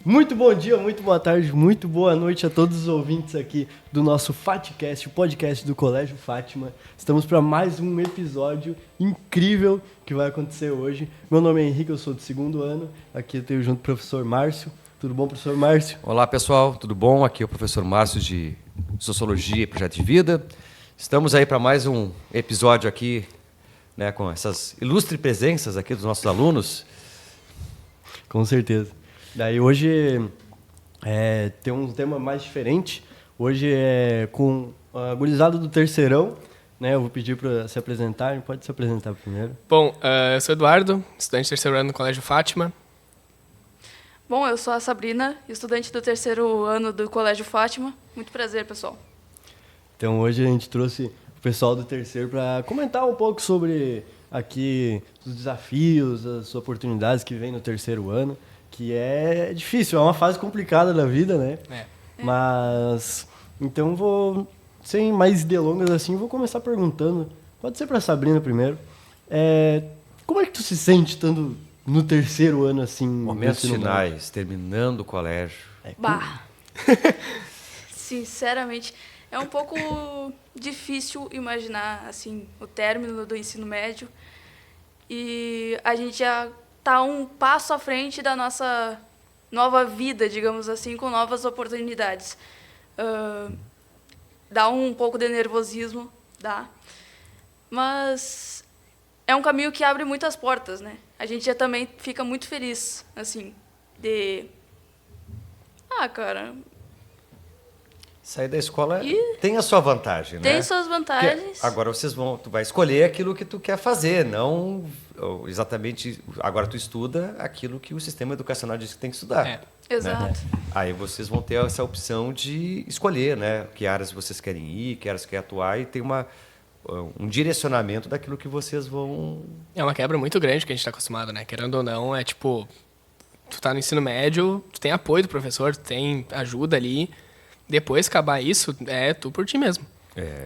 Muito bom dia, muito boa tarde, muito boa noite a todos os ouvintes aqui do nosso FATcast, o podcast do Colégio Fátima. Estamos para mais um episódio incrível que vai acontecer hoje. Meu nome é Henrique, eu sou do segundo ano. Aqui eu tenho junto o professor Márcio. Tudo bom, professor Márcio? Olá, pessoal, tudo bom? Aqui é o professor Márcio de Sociologia e Projeto de Vida. Estamos aí para mais um episódio aqui, né, com essas ilustres presenças aqui dos nossos alunos. Com certeza. Daí hoje tem um tema mais diferente. Hoje é com a gurizada do terceirão, né? Eu vou pedir para se apresentarem. Pode se apresentar primeiro. Bom, eu sou Eduardo, estudante do terceiro ano no Colégio Fátima. Bom, eu sou a Sabrina, estudante do terceiro ano do Colégio Fátima. Muito prazer, pessoal. Então hoje a gente trouxe o pessoal do terceiro para comentar um pouco sobre aqui os desafios, as oportunidades que vem no terceiro ano, que é difícil, é uma fase complicada da vida, né? Mas então sem mais delongas assim, vou começar perguntando. Pode ser para a Sabrina primeiro. Como é que tu se sente estando no terceiro ano assim? Momentos finais, terminando o colégio. Bah! Sinceramente, é um pouco difícil imaginar assim o término do ensino médio e a gente já está um passo à frente da nossa nova vida, digamos assim, com novas oportunidades. Dá um pouco de nervosismo, dá, mas é um caminho que abre muitas portas, né? A gente já também fica muito feliz, assim, cara... Sair da escola tem a sua vantagem, né? Tem suas vantagens. Porque agora tu vai escolher aquilo que tu quer fazer, não exatamente... Agora tu estuda aquilo que o sistema educacional diz que tem que estudar. Exato. Né? Aí vocês vão ter essa opção de escolher, né? Que áreas vocês querem ir, que áreas querem atuar, e tem um direcionamento daquilo que vocês vão... É uma quebra muito grande que a gente está acostumado, né? Querendo ou não, tu tá no ensino médio, tu tem apoio do professor, tu tem ajuda ali. Depois acabar isso, tu por ti mesmo.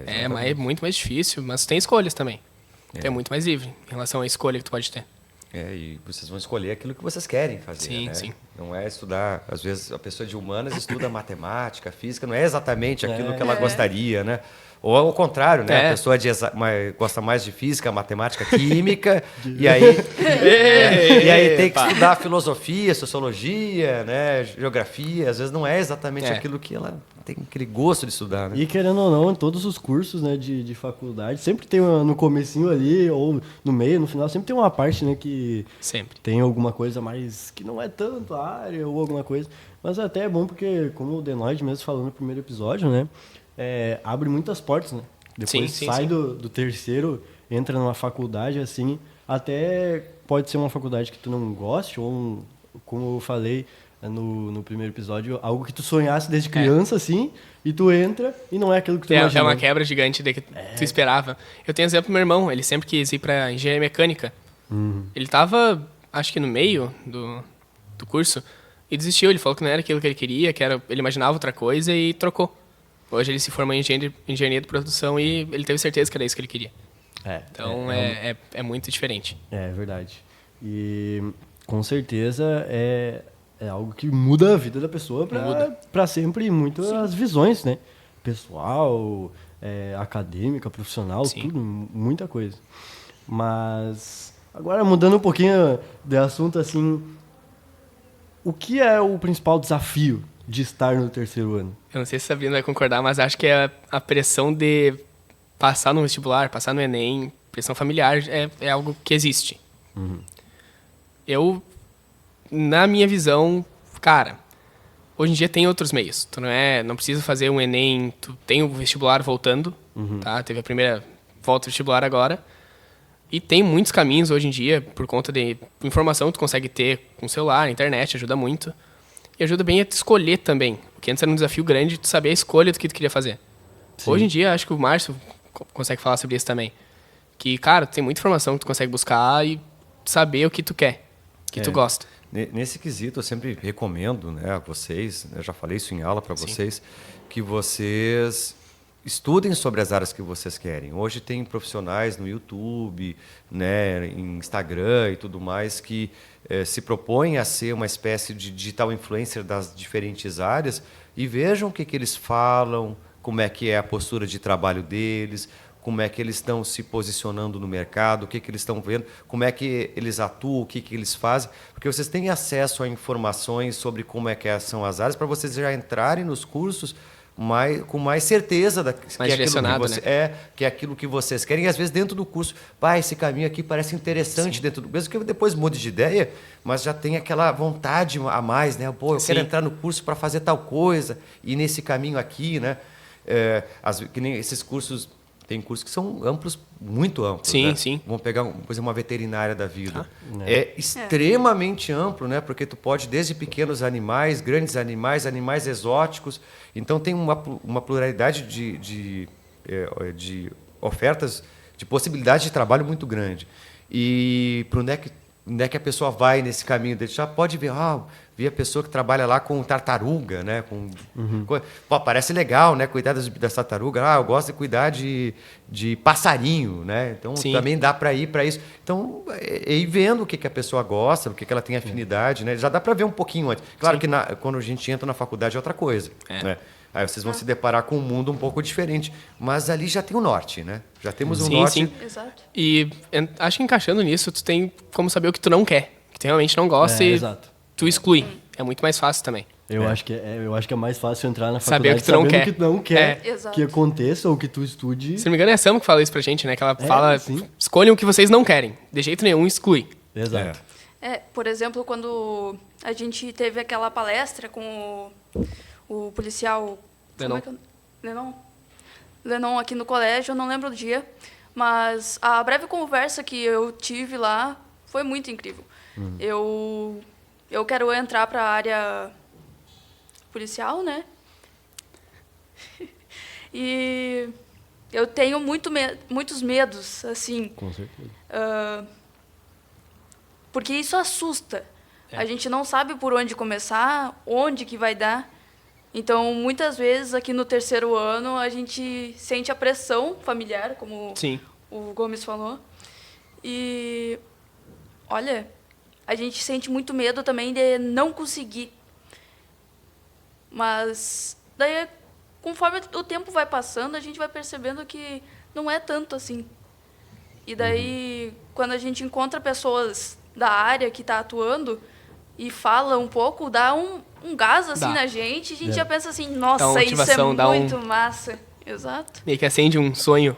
É muito mais difícil, mas tem escolhas também. Tu é muito mais livre em relação à escolha que tu pode ter. E vocês vão escolher aquilo que vocês querem fazer, sim, né? Sim. Não é estudar... Às vezes a pessoa de humanas estuda matemática, física, não é exatamente aquilo que ela gostaria, né? Ou ao contrário, né? A pessoa gosta mais de física, matemática, química, e aí tem que estudar filosofia, sociologia, né? Geografia. Às vezes não é exatamente aquilo que ela tem aquele gosto de estudar, né? E querendo ou não, em todos os cursos, né, de faculdade, sempre tem no comecinho ali, ou no meio, no final, sempre tem uma parte, né, que sempre tem alguma coisa mais que não é tanto a área ou alguma coisa. Mas até é bom porque, como o Denoide mesmo falou no primeiro episódio, né, abre muitas portas, né? Depois sai do terceiro, entra numa faculdade, assim, até pode ser uma faculdade que tu não goste, ou, como eu falei no primeiro episódio, algo que tu sonhasse desde criança, assim, e tu entra e não é aquilo que tu imaginou. É uma quebra gigante de que tu esperava. Eu tenho exemplo do meu irmão, ele sempre quis ir para engenharia mecânica. Ele tava, acho que no meio do curso, e desistiu. Ele falou que não era aquilo que ele queria, ele imaginava outra coisa e trocou. Hoje ele se formou em engenharia de produção e ele teve certeza que era isso que ele queria. Então é muito diferente. É verdade. E com certeza é algo que muda a vida da pessoa para sempre, e muito as visões, né? Pessoal, acadêmica, profissional, tudo, muita coisa. Mas agora mudando um pouquinho de assunto, assim, o que é o principal desafio de estar no terceiro ano? Eu não sei se a Sabrina vai concordar, mas acho que a pressão de passar no vestibular, passar no Enem, pressão familiar, é algo que existe. Na minha visão, cara, hoje em dia tem outros meios. Tu não precisa fazer um Enem, tu tem o vestibular voltando, tá? Teve a primeira volta do vestibular agora. E tem muitos caminhos hoje em dia, por conta de informação que tu consegue ter com o celular, internet, ajuda muito. E ajuda bem a te escolher também. Porque antes era um desafio grande de tu saber a escolha do que tu queria fazer. Sim. Hoje em dia, acho que o Márcio consegue falar sobre isso também. Que, cara, tem muita informação que tu consegue buscar e saber o que tu quer, que tu gosta. Nesse quesito, eu sempre recomendo, né, a vocês, eu já falei isso em aula para vocês, que vocês estudem sobre as áreas que vocês querem. Hoje tem profissionais no YouTube, né, em Instagram e tudo mais que se propõem a ser uma espécie de digital influencer das diferentes áreas e vejam o que eles falam, como é que é a postura de trabalho deles, como é que eles estão se posicionando no mercado, o que eles estão vendo, como é que eles atuam, o que eles fazem, porque vocês têm acesso a informações sobre como é que são as áreas para vocês já entrarem nos cursos com mais certeza mais direcionado, que é aquilo que vocês querem. E às vezes dentro do curso, esse caminho aqui parece interessante, mesmo que depois mude de ideia, mas já tem aquela vontade a mais, né? Pô, eu quero entrar no curso para fazer tal coisa, e nesse caminho aqui, né? Que nem esses cursos, tem cursos que são amplos, muito amplos. Sim, né? sim. Vamos pegar, por exemplo, uma veterinária da vida. É extremamente amplo, né? Porque tu pode, desde pequenos animais, grandes animais, animais exóticos. Então, tem uma pluralidade de ofertas, de possibilidades de trabalho muito grande. E para onde é que a pessoa vai nesse caminho dele? Já pode ver, a pessoa que trabalha lá com tartaruga, né? Parece legal, né? Cuidar das tartarugas. Eu gosto de cuidar de passarinho, né? Então, também dá para ir para isso. Então, ir vendo o que a pessoa gosta, o que ela tem afinidade, né? Já dá para ver um pouquinho antes. Claro que quando a gente entra na faculdade é outra coisa, né? Aí vocês vão se deparar com um mundo um pouco diferente. Mas ali já tem o norte, né? Já temos um norte. Sim. Exato. E acho que encaixando nisso, tu tem como saber o que tu não quer. Que tu realmente não gosta e tu exclui. É muito mais fácil também. Eu acho que é mais fácil entrar na faculdade saber o que tu não quer. O que não quer que aconteça ou que tu estude. Se não me engano, é a Sam que fala isso pra gente, né? Que ela fala, escolham o que vocês não querem. De jeito nenhum, exclui. Exato. Por exemplo, quando a gente teve aquela palestra com o policial Lenon aqui no colégio, eu não lembro o dia, mas a breve conversa que eu tive lá foi muito incrível. Eu quero entrar para a área policial, né? E eu tenho muitos medos, assim. Com certeza. Porque isso assusta. A gente não sabe por onde começar, onde que vai dar. Então, muitas vezes, aqui no terceiro ano, a gente sente a pressão familiar, como o Gomes falou. E, olha, a gente sente muito medo também de não conseguir. Mas, daí, conforme o tempo vai passando, a gente vai percebendo que não é tanto assim. E daí, quando a gente encontra pessoas da área que está atuando e fala um pouco, dá um gás assim na gente, a gente já pensa assim, nossa, isso é muito massa. Exato. Meio que acende um sonho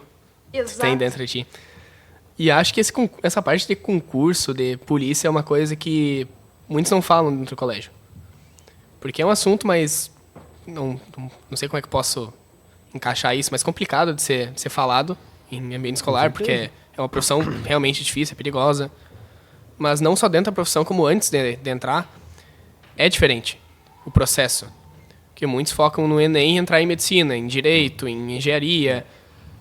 que tem dentro de ti. E acho que essa parte de concurso, de polícia, é uma coisa que muitos não falam dentro do colégio. Porque é um assunto mais... Não sei como é que eu posso encaixar isso, mas complicado de ser falado em ambiente escolar, porque é uma profissão realmente difícil, é perigosa. Mas não só dentro da profissão, como antes de entrar, é diferente o processo. Porque muitos focam no Enem entrar em medicina, em direito, em engenharia.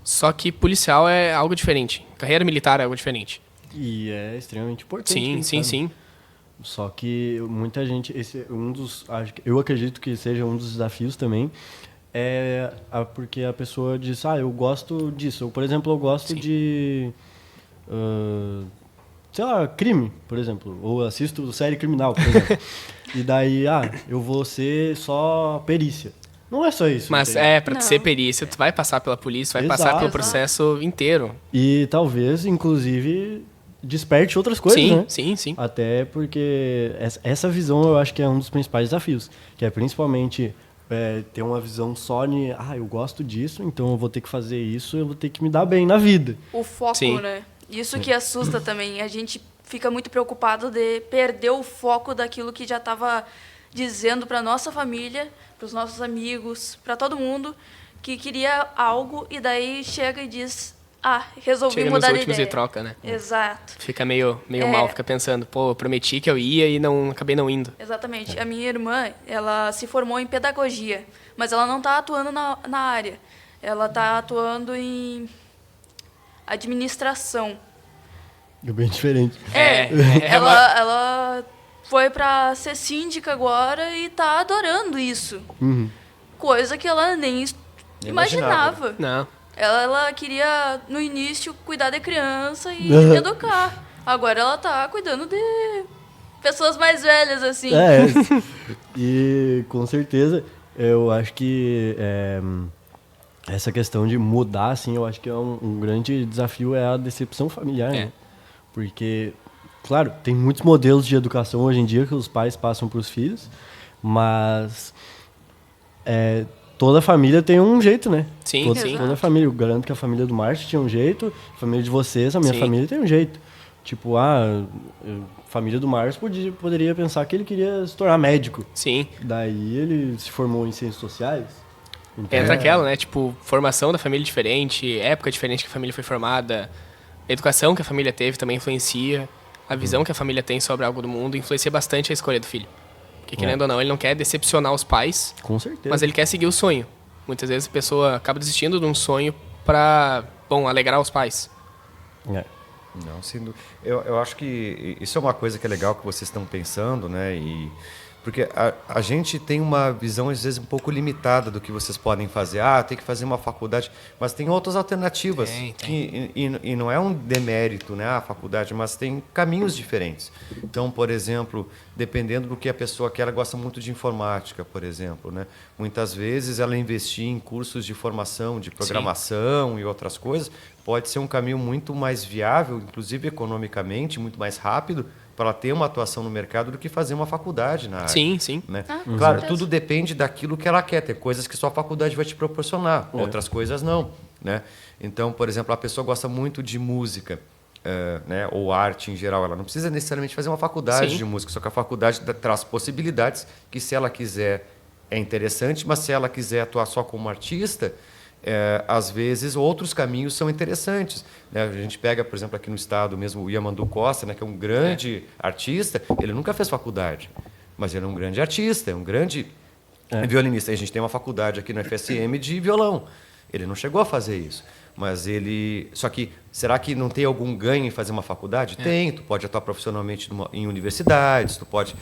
Só que policial é algo diferente. Carreira militar é algo diferente. E é extremamente importante. Sim. Só que muita gente... eu acredito que seja um dos desafios também. Porque a pessoa diz, eu gosto disso. Ou, por exemplo, eu gosto de... sei lá, crime, por exemplo, ou assisto série criminal, por exemplo. E daí, eu vou ser só perícia. Não é só isso. Mas pra ser perícia, tu vai passar pela polícia, vai passar pelo processo inteiro. E talvez, inclusive, desperte outras coisas, né? Sim. Até porque essa visão eu acho que é um dos principais desafios, que é principalmente ter uma visão só de, eu gosto disso, então eu vou ter que fazer isso, eu vou ter que me dar bem na vida. O foco, né? Isso que assusta também. A gente fica muito preocupado de perder o foco daquilo que já estava dizendo para nossa família, para os nossos amigos, para todo mundo, que queria algo e daí chega e diz, resolvi mudar de ideia. Chega nos últimos e troca, né? Exato. Fica meio mal, fica pensando, eu prometi que eu ia e acabei não indo. Exatamente. A minha irmã, ela se formou em pedagogia, mas ela não está atuando na área. Ela está atuando em administração. É bem diferente. Ela foi para ser síndica agora e tá adorando isso. Coisa que ela nem imaginava. Não. Ela queria, no início, cuidar da criança e educar. Agora ela tá cuidando de pessoas mais velhas, assim. E com certeza, eu acho que essa questão de mudar, assim, eu acho que é um grande desafio, é a decepção familiar, né? Porque, claro, tem muitos modelos de educação hoje em dia que os pais passam para os filhos, mas toda família tem um jeito, né? Sim, Toda família. Eu garanto que a família do Márcio tinha um jeito, a família de vocês, a minha família tem um jeito. Tipo, a família do Márcio poderia pensar que ele queria se tornar médico. Sim. Daí ele se formou em ciências sociais. Então, Entra aquela, né? Tipo, formação da família diferente, época diferente que a família foi formada, educação que a família teve também influencia, a visão que a família tem sobre algo do mundo influencia bastante a escolha do filho. Porque, querendo ou não, ele não quer decepcionar os pais, com certeza. mas ele quer seguir o sonho. Muitas vezes a pessoa acaba desistindo de um sonho pra, alegrar os pais. Não, sem dúvida. Eu acho que isso é uma coisa que é legal que vocês estão pensando, né? Porque a gente tem uma visão, às vezes, um pouco limitada do que vocês podem fazer. Tem que fazer uma faculdade. Mas tem outras alternativas. Tem. E não é um demérito, né, a faculdade, mas tem caminhos diferentes. Então, por exemplo, dependendo do que a pessoa quer, ela gosta muito de informática, por exemplo, né? Muitas vezes ela investir em cursos de formação, de programação e outras coisas, pode ser um caminho muito mais viável, inclusive economicamente, muito mais rápido, para ela ter uma atuação no mercado do que fazer uma faculdade na área. Sim. Né? Claro, tudo depende daquilo que ela quer. Tem coisas que só a faculdade vai te proporcionar, outras coisas não. Né? Então, por exemplo, a pessoa gosta muito de música, né? Ou arte em geral. Ela não precisa necessariamente fazer uma faculdade de música, só que a faculdade traz possibilidades que, se ela quiser, é interessante, mas se ela quiser atuar só como artista, às vezes outros caminhos são interessantes, né? A gente pega, por exemplo, aqui no estado mesmo, o Yamandu Costa, né, que é um grande artista. Ele nunca fez faculdade, mas ele é um grande artista, é um grande violinista. A gente tem uma faculdade aqui no FSM de violão. Ele não chegou a fazer isso, mas ele... Só que, será que não tem algum ganho em fazer uma faculdade? Tem, tu pode atuar profissionalmente em universidades, tu pode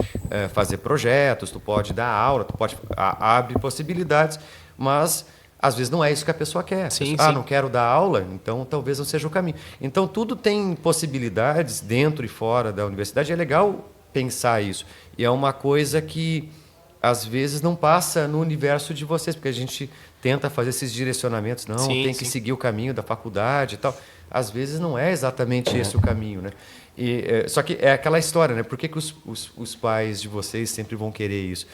fazer projetos, tu pode dar aula, tu pode... abre possibilidades, mas... Às vezes não é isso que a pessoa quer. Não quero dar aula, então talvez não seja o caminho. Então tudo tem possibilidades dentro e fora da universidade. É legal pensar isso. E é uma coisa que às vezes não passa no universo de vocês, porque a gente tenta fazer esses direcionamentos. Não, tem que seguir o caminho da faculdade e tal. Às vezes não é exatamente esse o caminho, né? Só que é aquela história, né? Por que os pais de vocês sempre vão querer isso?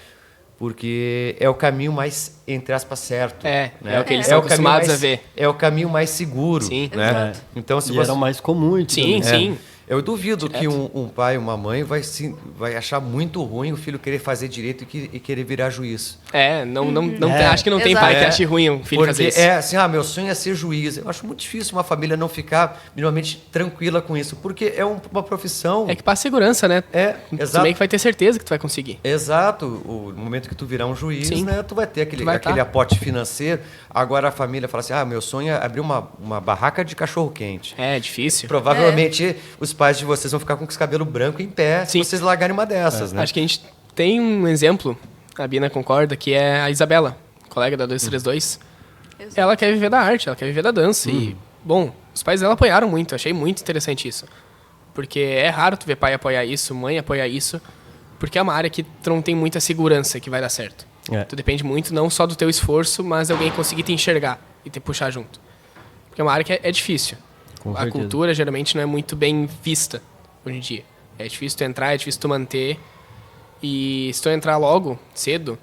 Porque é o caminho mais, entre aspas, certo. Né? É o que eles são acostumados a ver. É o caminho mais seguro. Sim. Né? Então, se era o mais comum. Sim. Eu duvido que um pai e uma mãe vai achar muito ruim o filho querer fazer direito e querer virar juiz. Acho que não tem pai que ache ruim o filho fazer isso. Assim, meu sonho é ser juiz. Eu acho muito difícil uma família não ficar minimamente tranquila com isso, porque é uma profissão... É que passa segurança, né? Exato. Tu meio que vai ter certeza que tu vai conseguir. Exato. O momento que tu virar um juiz, né, tu vai ter aquele aporte financeiro. Agora a família fala assim, meu sonho é abrir uma barraca de cachorro-quente. É difícil. Provavelmente os pais de vocês vão ficar com os cabelos brancos em pé se vocês largarem uma dessas, né? Acho que a gente tem um exemplo, a Bina concorda, que é a Isabela, colega da 232. Ela quer viver da arte, ela quer viver da dança. E, os pais dela apoiaram muito, achei muito interessante isso. Porque é raro tu ver pai apoiar isso, mãe apoiar isso, porque é uma área que tu não tem muita segurança que vai dar certo. Tu depende muito não só do teu esforço, mas de alguém conseguir te enxergar e te puxar junto. Porque é uma área que é difícil. A cultura geralmente não é muito bem vista hoje em dia. É difícil tu entrar, é difícil tu manter. E se tu entrar logo, cedo,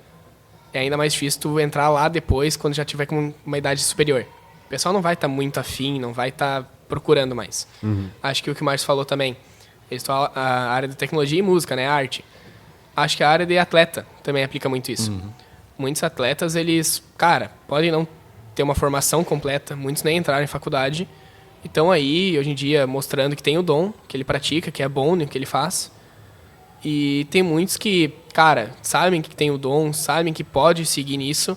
é ainda mais difícil tu entrar lá depois, quando já tiver com uma idade superior. O pessoal não vai estar muito afim, não vai estar procurando mais. Acho que o que o Márcio falou também, a área de tecnologia e música, né, arte. Acho que a área de atleta também aplica muito isso. Muitos atletas, eles, podem não ter uma formação completa, muitos nem entraram em faculdade, e estão aí, hoje em dia, mostrando que tem o dom, que ele pratica, que é bom no que ele faz. E tem muitos que, sabem que tem o dom, sabem que pode seguir nisso,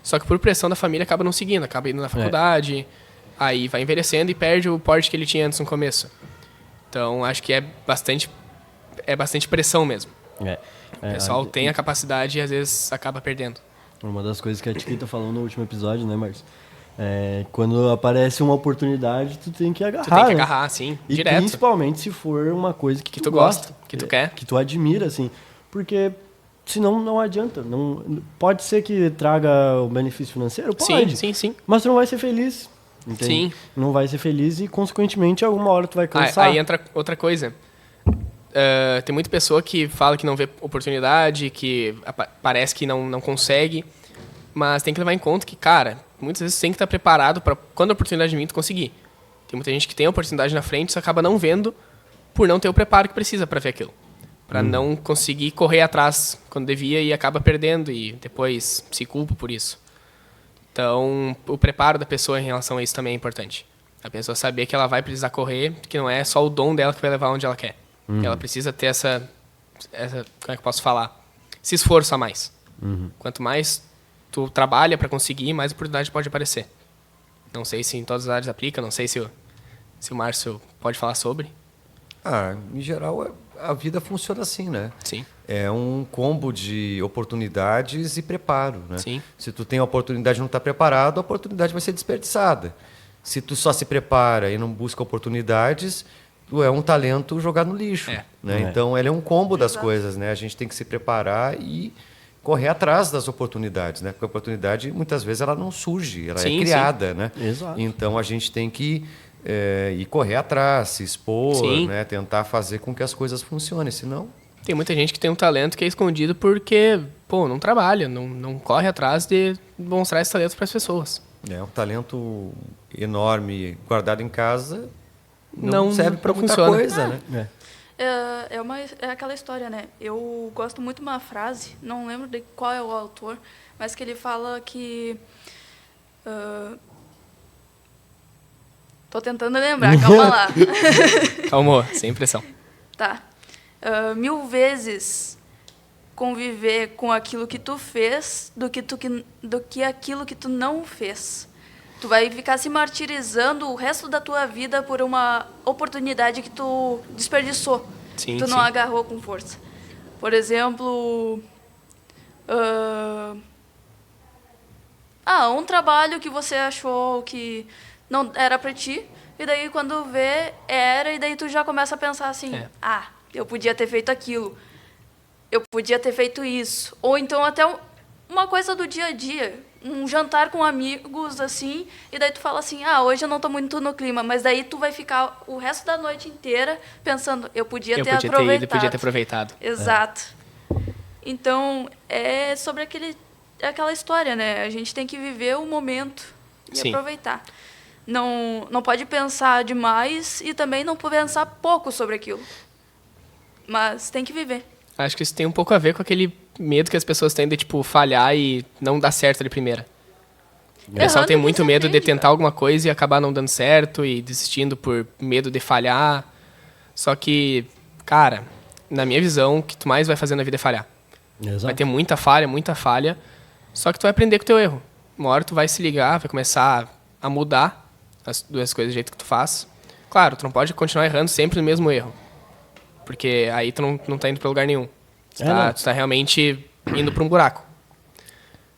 só que por pressão da família acaba não seguindo, acaba indo na faculdade, aí vai envelhecendo e perde o porte que ele tinha antes no começo. Então, acho que é bastante pressão mesmo. O pessoal tem a capacidade e às vezes acaba perdendo. Uma das coisas que a Tiquita falou no último episódio, né, Marcos? Quando aparece uma oportunidade, tu tem que agarrar. Tu tem que né? agarrar, sim, E direto. principalmente se for uma coisa que tu gosta, que tu quer. que tu admira, assim. Porque senão não adianta. Não, pode ser que traga o benefício financeiro? Pode. Sim. Mas tu não vai ser feliz. Entende? Sim. Não vai ser feliz e, consequentemente, alguma hora tu vai cansar. Aí entra outra coisa. Tem muita pessoa que fala que não vê oportunidade, que parece que não consegue, mas tem que levar em conta que, cara, muitas vezes tem que estar preparado para quando a oportunidade vir, tu conseguir. Tem muita gente que tem a oportunidade na frente, só acaba não vendo por não ter o preparo que precisa para ver aquilo. Para não conseguir correr atrás quando devia e acaba perdendo e depois se culpa por isso. Então, o preparo da pessoa em relação a isso também é importante. A pessoa saber que ela vai precisar correr, que não é só o dom dela que vai levar onde ela quer. Ela precisa ter essa, como é que eu posso falar? Esse esforço a mais. Quanto mais tu trabalha para conseguir, mais oportunidade pode aparecer. Não sei se em todas as áreas aplica, não sei se o Márcio pode falar sobre. Em geral, a vida funciona assim, né? Sim. É um combo de oportunidades e preparo, né? Sim. Se tu tem a oportunidade e não está preparado, a oportunidade vai ser desperdiçada. Se tu só se prepara e não busca oportunidades, tu é um talento jogado no lixo. Né? Então, ele é um combo das coisas, né? A gente tem que se preparar e correr atrás das oportunidades, né? Porque a oportunidade, muitas vezes, ela não surge, ela é criada, né? Exato. Então, a gente tem que ir correr atrás, se expor, né? Tentar fazer com que as coisas funcionem, senão... Tem muita gente que tem um talento que é escondido porque, não trabalha, não corre atrás de mostrar esse talento para as pessoas. É um talento enorme guardado em casa, não serve para muita funciona. coisa, né? É aquela história, né? Eu gosto muito de uma frase, não lembro de qual é o autor, mas que ele fala que... Tô tentando lembrar, calma lá. Calma, sem pressão. Tá. 1000 vezes conviver com aquilo que tu fez do que aquilo que tu não fez. Tu vai ficar se martirizando o resto da tua vida por uma oportunidade que tu desperdiçou. Sim, tu não agarrou com força. Por exemplo... um trabalho que você achou que não era pra ti, e daí quando vê, era, e daí tu já começa a pensar assim, eu podia ter feito aquilo, eu podia ter feito isso. Ou então até uma coisa do dia a dia, um jantar com amigos, assim, e daí tu fala assim, hoje eu não tô muito no clima, mas daí tu vai ficar o resto da noite inteira pensando, eu podia ter aproveitado. Exato. Então, é sobre aquela história, né? A gente tem que viver o momento e aproveitar. Não pode pensar demais e também não pode pensar pouco sobre aquilo. Mas tem que viver. Acho que isso tem um pouco a ver com aquele medo que as pessoas têm de, falhar e não dar certo de primeira. O pessoal tem muito medo de tentar alguma coisa e acabar não dando certo e desistindo por medo de falhar. Só que, cara, na minha visão, o que tu mais vai fazer na vida é falhar. Exato. Vai ter muita falha, só que tu vai aprender com o teu erro. Uma hora tu vai se ligar, vai começar a mudar as duas coisas do jeito que tu faz. Claro, tu não pode continuar errando sempre no mesmo erro. Porque aí tu não tá indo pra lugar nenhum. Tu tá realmente indo pra um buraco.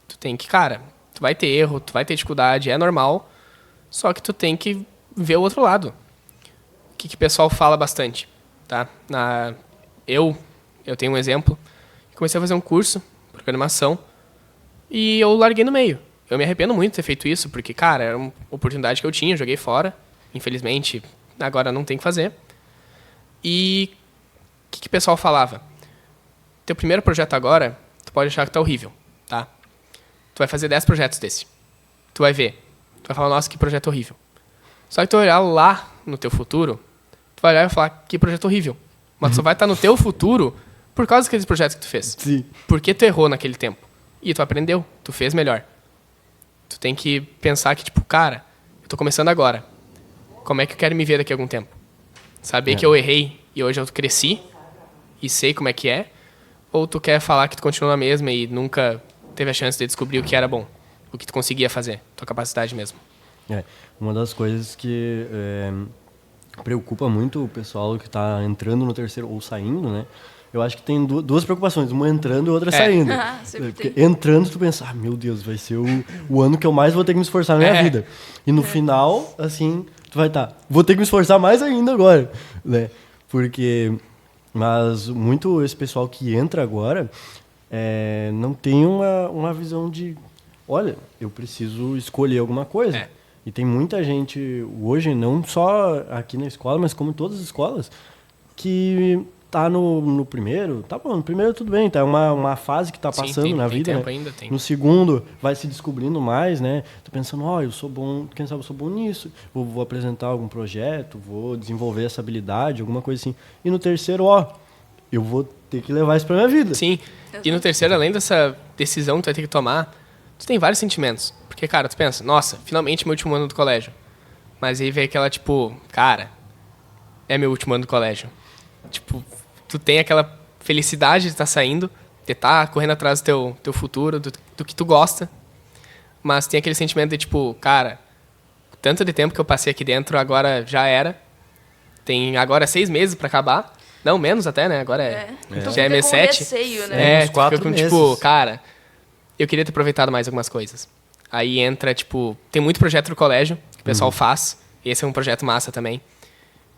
Tu tem que, tu vai ter erro, tu vai ter dificuldade, é normal. Só que tu tem que ver o outro lado. O que o pessoal fala bastante, tá? Eu tenho um exemplo. Comecei a fazer um curso, programação, e eu larguei no meio. Eu me arrependo muito de ter feito isso, porque, era uma oportunidade que eu tinha, joguei fora. Infelizmente, agora não tem o que fazer. E o que o pessoal falava? Teu primeiro projeto agora, tu pode achar que tá horrível, tá? Tu vai fazer 10 projetos desse. Tu vai ver. Tu vai falar, nossa, que projeto horrível. Só que tu olhar lá no teu futuro, tu vai olhar e falar, que projeto horrível. Mas tu só vai estar no teu futuro por causa daqueles projetos que tu fez. Sim. Porque tu errou naquele tempo. E tu aprendeu, tu fez melhor. Tu tem que pensar que, eu tô começando agora. Como é que eu quero me ver daqui a algum tempo? Saber que eu errei e hoje eu cresci e sei como é que é? Ou tu quer falar que tu continua na mesma e nunca teve a chance de descobrir o que era bom? O que tu conseguia fazer? Tua capacidade mesmo. Uma das coisas que preocupa muito o pessoal que está entrando no terceiro ou saindo, né? Eu acho que tem duas preocupações, uma entrando e outra saindo. Porque entrando, tu pensa, meu Deus, vai ser o ano que eu mais vou ter que me esforçar na minha vida. E no final, assim, tu vai vou ter que me esforçar mais ainda agora, né? Porque, mas muito esse pessoal que entra agora não tem uma visão de, olha, eu preciso escolher alguma coisa. E tem muita gente hoje, não só aqui na escola, mas como em todas as escolas, que tá no primeiro, tá bom, no primeiro tudo bem, tá uma fase que tá passando na vida, tempo né? ainda, tem. No segundo vai se descobrindo mais, né? Tô pensando, eu sou bom, quem sabe eu sou bom nisso, vou apresentar algum projeto, vou desenvolver essa habilidade, alguma coisa assim. E no terceiro, eu vou ter que levar isso pra minha vida. Sim, e no terceiro, além dessa decisão que tu vai ter que tomar, tu tem vários sentimentos. Porque, cara, tu pensa, nossa, finalmente meu último ano do colégio. Mas aí vem aquela, tipo, cara, é meu último ano do colégio. Tipo, tu tem aquela felicidade de estar saindo, de estar correndo atrás do teu futuro, do que tu gosta. Mas tem aquele sentimento de, tipo, cara, tanto de tempo que eu passei aqui dentro, agora já era. Tem agora 6 meses pra acabar. Não, menos até, né? Agora já é mês 7. Receio, né? Uns 4 com, meses. tipo, cara, eu queria ter aproveitado mais algumas coisas. Aí entra, tipo, tem muito projeto do colégio que o pessoal faz. Esse é um projeto massa também.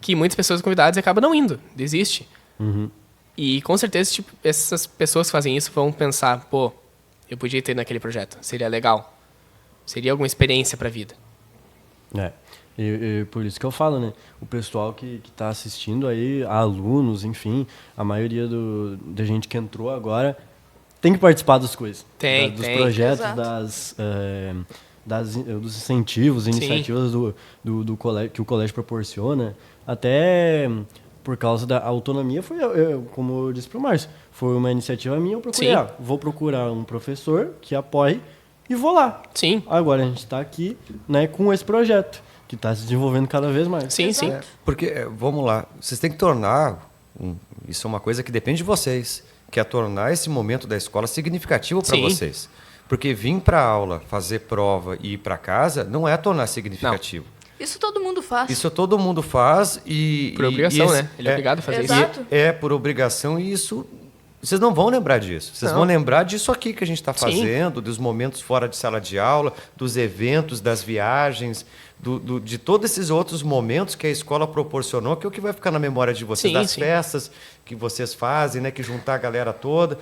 Que muitas pessoas convidadas acabam não indo, desiste. E com certeza, tipo, essas pessoas que fazem isso vão pensar, pô, eu podia ter ido naquele projeto, seria legal. Seria alguma experiência pra vida. E por isso que eu falo, né? O pessoal que tá assistindo aí, alunos, enfim, a maioria da gente que entrou agora tem que participar das coisas. Dos projetos, dos incentivos, iniciativas do colégio, que o colégio proporciona. Até por causa da autonomia, como eu disse para o Márcio, foi uma iniciativa minha, eu procurei, vou procurar um professor que apoie e vou lá. Sim. Agora a gente está aqui, né, com esse projeto, que está se desenvolvendo cada vez mais. Sim, sim. Porque, vamos lá, vocês têm que tornar, isso é uma coisa que depende de vocês, que é tornar esse momento da escola significativo para vocês. Porque vir para a aula, fazer prova e ir para casa não é tornar significativo. Não. Isso todo mundo faz. Isso todo mundo faz e... Por obrigação, né? Ele é obrigado a fazer Exato. isso. Por obrigação e isso... Vocês não vão lembrar disso. Vocês vão lembrar disso aqui que a gente está fazendo, dos momentos fora de sala de aula, dos eventos, das viagens, de todos esses outros momentos que a escola proporcionou, que é o que vai ficar na memória de vocês, das festas que vocês fazem, né, que juntar a galera toda.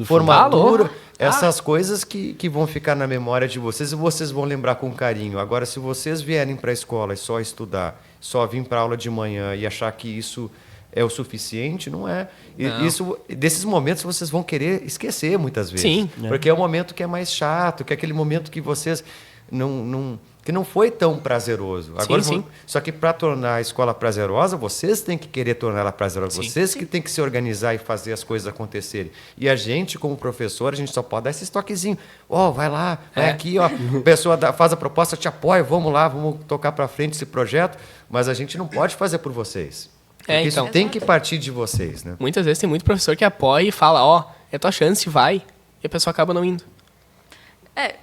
Formatura, essas coisas que vão ficar na memória de vocês e vocês vão lembrar com carinho. Agora, se vocês vierem para a escola e só estudar, só vir para a aula de manhã e achar que isso é o suficiente, não é. Desses momentos vocês vão querer esquecer muitas vezes. Sim. Porque é o momento que é mais chato, que é aquele momento que vocês que não foi tão prazeroso. Agora, sim. Só que para tornar a escola prazerosa, vocês têm que querer tornar ela prazerosa. Vocês que têm que se organizar e fazer as coisas acontecerem. E a gente, como professor, a gente só pode dar esse toquezinho. Vai lá, vai aqui, a pessoa faz a proposta, eu te apoio, vamos lá, vamos tocar para frente esse projeto. Mas a gente não pode fazer por vocês. Porque isso tem que partir de vocês, né? Muitas vezes tem muito professor que apoia e fala, é tua chance, vai. E a pessoa acaba não indo.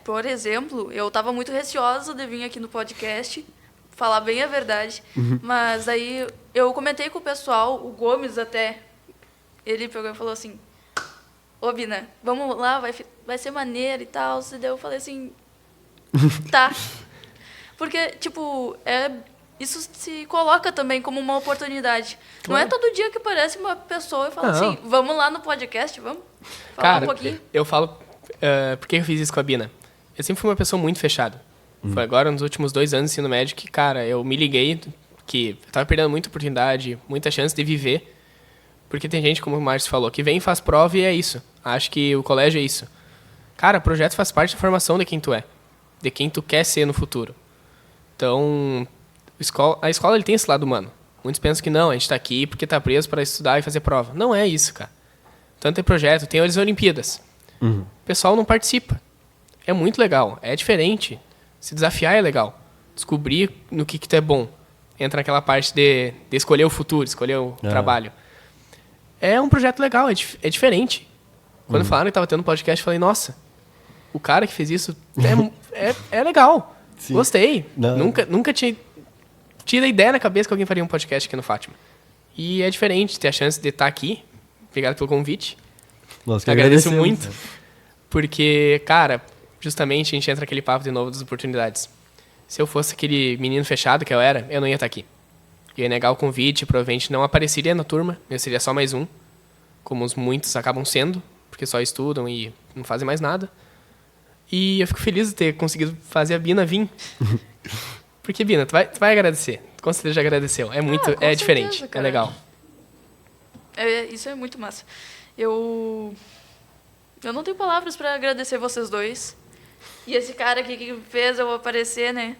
Por exemplo, eu estava muito receosa de vir aqui no podcast, falar bem a verdade. Mas aí eu comentei com o pessoal, o Gomes até, ele pegou e falou assim, Bina, vamos lá, vai ser maneiro e tal. E daí eu falei assim, tá. Porque, tipo, isso se coloca também como uma oportunidade. Claro. Não é todo dia que aparece uma pessoa e fala assim, vamos lá no podcast, vamos falar um pouquinho. Eu falo, por que eu fiz isso com a Bina? Eu sempre fui uma pessoa muito fechada. Foi agora, nos últimos 2 anos de ensino médio, que, cara, eu me liguei que eu tava perdendo muita oportunidade, muita chance de viver. Porque tem gente, como o Márcio falou, que vem e faz prova e é isso. Acho que o colégio é isso. Cara, o projeto faz parte da formação de quem tu é. De quem tu quer ser no futuro. Então, a escola ele tem esse lado humano. Muitos pensam que não, a gente está aqui porque está preso para estudar e fazer prova. Não é isso, cara. Tanto tem projeto, tem as Olimpíadas. O pessoal não participa. É muito legal, é diferente. Se desafiar é legal. Descobrir no que tu é bom. Entra naquela parte de escolher o futuro, escolher o trabalho. É um projeto legal, é diferente. Quando falaram que estava tendo um podcast, eu falei, nossa, o cara que fez isso é legal. Sim. Gostei. Nunca tinha tira a ideia na cabeça que alguém faria um podcast aqui no Fátima. E é diferente ter a chance de estar aqui. Obrigado pelo convite. Nós que Agradeço agradecemos. muito. Porque, cara, justamente a gente entra naquele papo de novo das oportunidades. Se eu fosse aquele menino fechado que eu era, eu não ia estar aqui. Eu ia negar o convite, provavelmente não apareceria na turma. Eu seria só mais um. Como os muitos acabam sendo, porque só estudam e não fazem mais nada. E eu fico feliz de ter conseguido fazer a Bina vir. Porque, Bina, tu vai agradecer. Tu com certeza já agradeceu. É muito, com é diferente, certeza, é cara. legal. Isso é muito massa. Eu não tenho palavras pra agradecer vocês dois. E esse cara aqui que fez eu aparecer, né?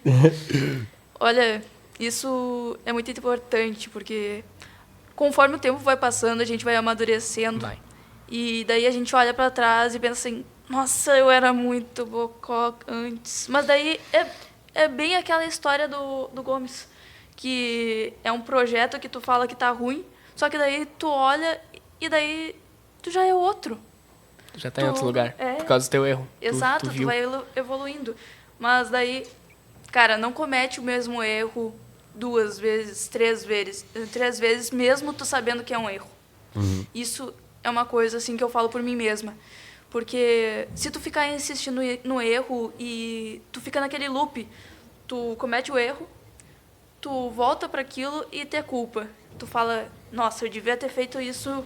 Olha, isso é muito importante, porque conforme o tempo vai passando, a gente vai amadurecendo. Vai. E daí a gente olha pra trás e pensa assim, nossa, eu era muito bocó antes. Mas daí é bem aquela história do Gomes, que é um projeto que tu fala que tá ruim, só que daí tu olha e daí tu já é outro. Já tá em outro lugar, é. por causa do teu erro. Exato, tu tu viu. vai evoluindo. Mas daí, cara, não comete o mesmo erro 2 vezes, 3 vezes, mesmo tu sabendo que é um erro. Isso é uma coisa assim que eu falo por mim mesma. Porque se tu ficar insistindo no erro e tu fica naquele loop, tu comete o erro, tu volta para aquilo e ter culpa. Tu fala, nossa, eu devia ter feito isso,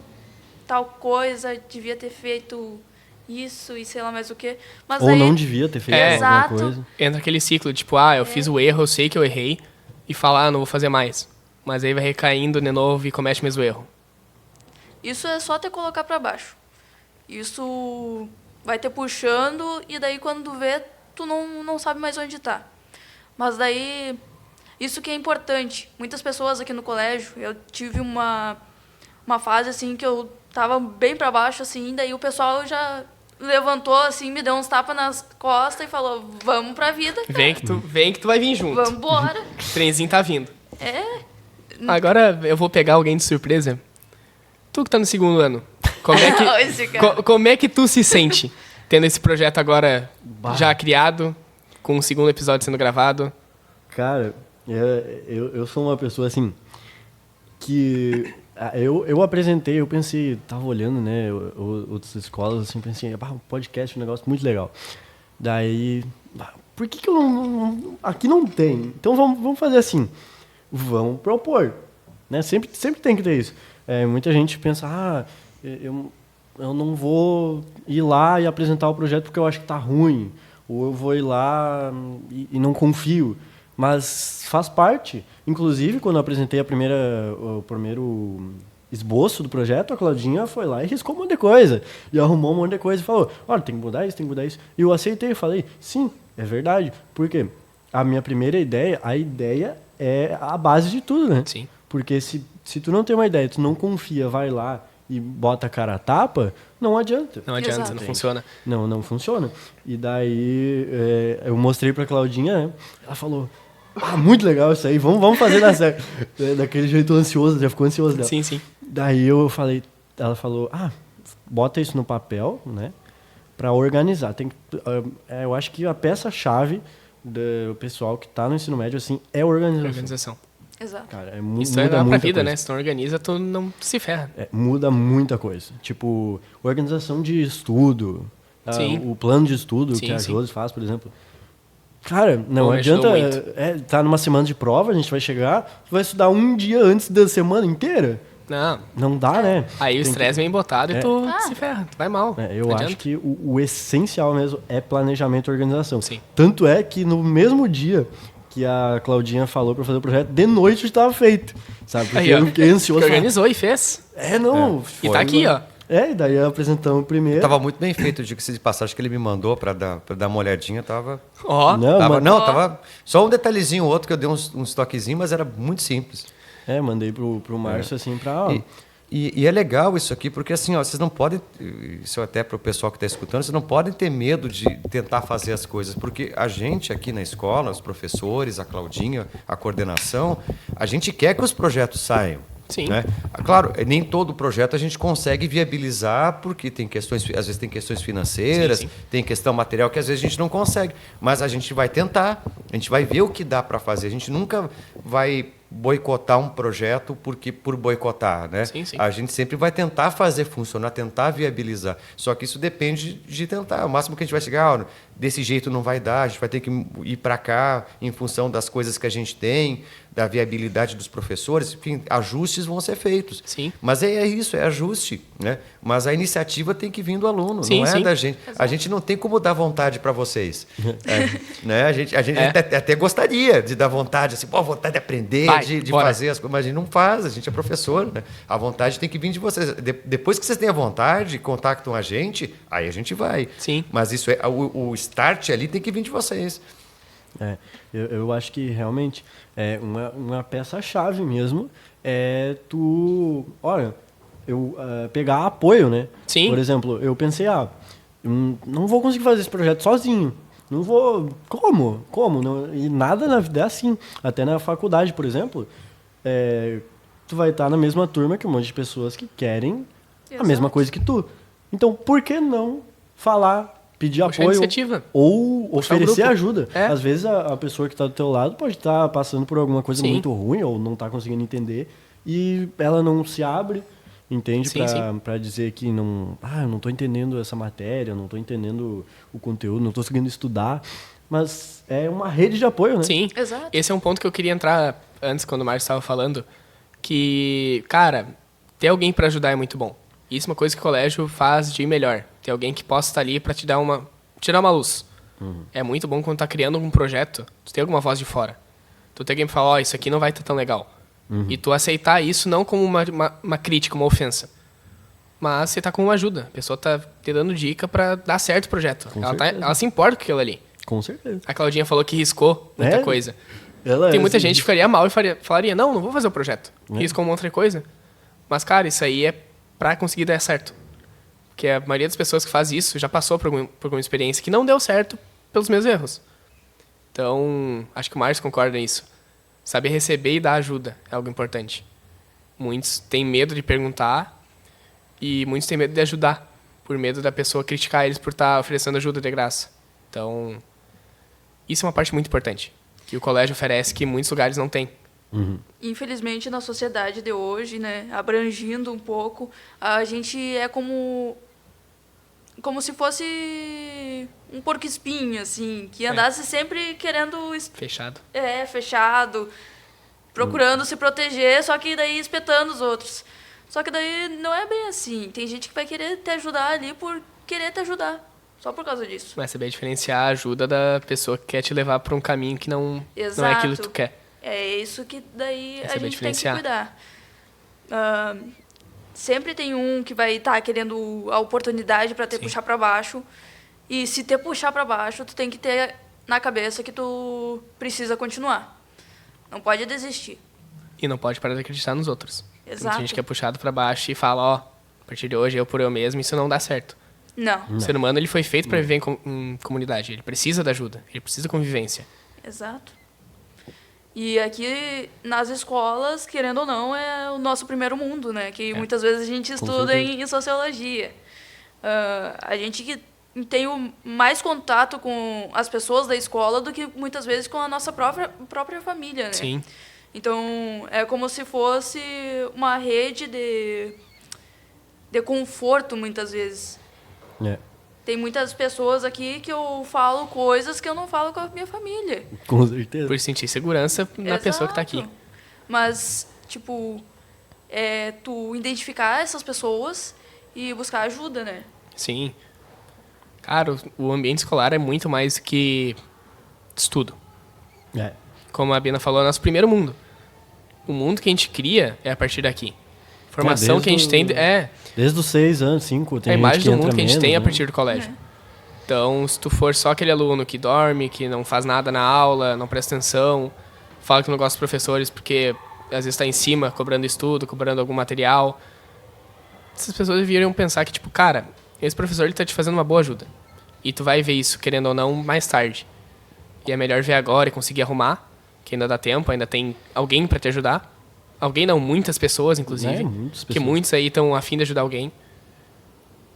tal coisa, devia ter feito isso e sei lá mais o quê. Mas Ou daí, não devia ter feito alguma Exato. coisa. Entra aquele ciclo, tipo, eu fiz o erro, eu sei que eu errei, e falar, não vou fazer mais. Mas aí vai recaindo de novo e comete o mesmo erro. Isso é só te colocar para baixo. Isso vai te puxando e daí quando tu vê, tu não sabe mais onde tá. Mas daí, isso que é importante. Muitas pessoas aqui no colégio, eu tive uma fase assim que eu tava bem para baixo assim, daí o pessoal já levantou assim, me deu uns tapas nas costas e falou: "Vamos pra vida, cara. Vem que tu vai vir junto. Vamos embora". O trenzinho tá vindo. É. Agora eu vou pegar alguém de surpresa. Tu que tá no segundo ano, Esse cara. como é que tu se sente tendo esse projeto agora já criado, com o segundo episódio sendo gravado? Cara, eu sou uma pessoa assim que eu apresentei, eu pensei, tava olhando, né, outras escolas, assim, pensei, um podcast, um negócio muito legal. Daí, por que eu não aqui não tem? Então vamos fazer assim, vamos propor, né? Sempre tem que ter isso. Muita gente pensa, eu não vou ir lá e apresentar o projeto porque eu acho que tá ruim, ou eu vou ir lá e não confio. Mas faz parte. Inclusive, quando eu apresentei o primeiro esboço do projeto, a Claudinha foi lá e riscou um monte de coisa. E arrumou um monte de coisa e falou, olha, tem que mudar isso, tem que mudar isso. E eu aceitei, falei, sim, é verdade. Por quê? A minha primeira ideia, a ideia é a base de tudo, né? Sim. Porque se tu não tem uma ideia, tu não confia, vai lá e bota a cara a tapa, não adianta. Não adianta, Exato. não funciona. Não funciona. E daí eu mostrei pra Claudinha, né? Ela falou, muito legal isso aí, vamos fazer dar certo. Daquele jeito ansioso, já ficou ansioso dela. Sim, sim. Daí ela falou, bota isso no papel, né? Pra organizar. Eu acho que a peça-chave do pessoal que tá no ensino médio, assim, é a organização. Organização. Exato. Cara, Isso muda é pra muita vida, coisa. né? Se tu não organiza, tu não se ferra. Muda muita coisa. Tipo, organização de estudo. Sim. O plano de estudo Sim, que a sim. Josi faz, por exemplo. Cara, não Pô, me ajudou adianta. Tá numa semana de prova, a gente vai chegar, tu vai estudar um dia antes da semana inteira. Não. Não dá, né? Aí o Tem estresse vem botado e tu se ferra, tu vai mal. Eu Não acho adianta. que o essencial mesmo é planejamento e organização. Sim. Tanto é que no mesmo dia que a Claudinha falou pra fazer o projeto, de noite estava feito. Sabe? Porque Aí, ó. eu fiquei ansioso. Que organizou e fez. Não. E tá aqui, ó. E daí apresentamos o primeiro. Tava muito bem feito, diga-se de passagem, que ele me mandou pra dar uma olhadinha, tava... Ó. Tava só um detalhezinho outro que eu dei uns toquezinhos, mas era muito simples. Mandei pro Márcio assim pra... E é legal isso aqui, porque assim, ó, vocês não podem, isso até para o pessoal que está escutando, vocês não podem ter medo de tentar fazer as coisas, porque a gente aqui na escola, os professores, a Claudinha, a coordenação, a gente quer que os projetos saiam. Sim. Né? Claro, nem todo projeto a gente consegue viabilizar, porque tem questões, às vezes tem questões financeiras, Sim. tem questão material que às vezes a gente não consegue. Mas a gente vai tentar, a gente vai ver o que dá para fazer. A gente nunca vai boicotar um projeto por boicotar, né? Sim. A gente sempre vai tentar fazer funcionar, tentar viabilizar. Só que isso depende de tentar. O máximo que a gente vai chegar, desse jeito não vai dar, a gente vai ter que ir para cá em função das coisas que a gente tem, da viabilidade dos professores, enfim, ajustes vão ser feitos. Sim. Mas é isso, é ajuste, né? Mas a iniciativa tem que vir do aluno, não é da gente. A gente não tem como dar vontade para vocês. Né? A gente até gostaria de dar vontade, assim, vontade de aprender, de fazer as coisas, mas a gente não faz, a gente é professor, né? A vontade tem que vir de vocês. Depois que vocês têm a vontade, contactam a gente, aí a gente vai. Sim. Mas isso o start ali tem que vir de vocês. Eu acho que realmente é uma peça-chave mesmo pegar apoio, né? Sim. Por exemplo, eu pensei, não vou conseguir fazer esse projeto sozinho. Não vou... Como? Não, e nada na vida é assim. Até na faculdade, por exemplo, tu vai estar na mesma turma que um monte de pessoas que querem a mesma coisa que tu. Então, por que não falar, pedir Puxar apoio iniciativa. ou Puxar o oferecer grupo. ajuda? Às vezes a pessoa que está do teu lado pode estar passando por alguma coisa Sim. muito ruim ou não está conseguindo entender e ela não se abre, entende? Sim. Para dizer que eu não estou entendendo essa matéria, não estou entendendo o conteúdo, não estou conseguindo estudar. Mas é uma rede de apoio, né? Sim. Exato. Esse é um ponto que eu queria entrar antes, quando o Márcio estava falando, que, cara, ter alguém para ajudar é muito bom. Isso é uma coisa que o colégio faz de melhor. Ter alguém que possa estar ali para tirar uma luz. É muito bom quando tá criando algum projeto, tu tem alguma voz de fora. Tu tem alguém que fala, isso aqui não vai estar tão legal. E tu aceitar isso não como uma crítica, uma ofensa, mas aceitar como uma ajuda. A pessoa tá te dando dica para dar certo o projeto. Ela se importa com aquilo ali. Com certeza. A Claudinha falou que riscou muita coisa. Ela Tem muita gente que ficaria mal e falaria, não vou fazer o projeto. Riscou uma outra coisa. Mas, cara, isso aí é pra conseguir dar certo. Porque a maioria das pessoas que faz isso já passou por alguma experiência que não deu certo pelos meus erros. Então, acho que o Márcio concorda nisso. Saber receber e dar ajuda é algo importante. Muitos têm medo de perguntar e muitos têm medo de ajudar, por medo da pessoa criticar eles por estar oferecendo ajuda de graça. Então, isso é uma parte muito importante, que o colégio oferece que muitos lugares não têm. Infelizmente, na sociedade de hoje, né, abrangindo um pouco, a gente é como se fosse um porco-espinho, assim, que andasse sempre querendo... Fechado. Fechado, procurando se proteger, só que daí espetando os outros. Só que daí não é bem assim. Tem gente que vai querer te ajudar ali por querer te ajudar, só por causa disso. Vai saber diferenciar a ajuda da pessoa que quer te levar para um caminho que não é aquilo que tu quer. É isso que daí a gente tem que diferenciar. cuidar. Sempre tem um que vai estar querendo a oportunidade para te puxar para baixo. E se te puxar para baixo, tu tem que ter na cabeça que tu precisa continuar. Não pode desistir. E não pode parar de acreditar nos outros. Exato. Tem gente que é puxado para baixo e fala, a partir de hoje eu por eu mesmo, isso não dá certo. Não. O ser humano ele foi feito para viver em comunidade. Ele precisa da ajuda, ele precisa de convivência. Exato. E aqui, nas escolas, querendo ou não, é o nosso primeiro mundo, né? Que muitas vezes a gente estuda em sociologia. A gente que tem mais contato com as pessoas da escola do que, muitas vezes, com a nossa própria família, né? Sim. Então, é como se fosse uma rede de conforto, muitas vezes. Tem muitas pessoas aqui que eu falo coisas que eu não falo com a minha família. Com certeza. Por sentir segurança na pessoa que está aqui. Mas, tipo, tu identificar essas pessoas e buscar ajuda, né? Sim. Cara, o ambiente escolar é muito mais que estudo. Como a Bina falou, é nosso primeiro mundo. O mundo que a gente cria é a partir daqui. A formação que a gente tem desde os 6 anos, 5, tem a gente imagem que do entra mundo que a gente menos, tem né? a partir do colégio. Então, se tu for só aquele aluno que dorme, que não faz nada na aula, não presta atenção, fala que não gosta dos professores porque às vezes está em cima, cobrando estudo, cobrando algum material, essas pessoas deveriam pensar que, tipo, cara, esse professor ele tá te fazendo uma boa ajuda. E tu vai ver isso, querendo ou não, mais tarde. E é melhor ver agora e conseguir arrumar, que ainda dá tempo, ainda tem alguém para te ajudar, alguém não, muitas pessoas, inclusive, muitas que pessoas. muitos aí estão a fim de ajudar alguém,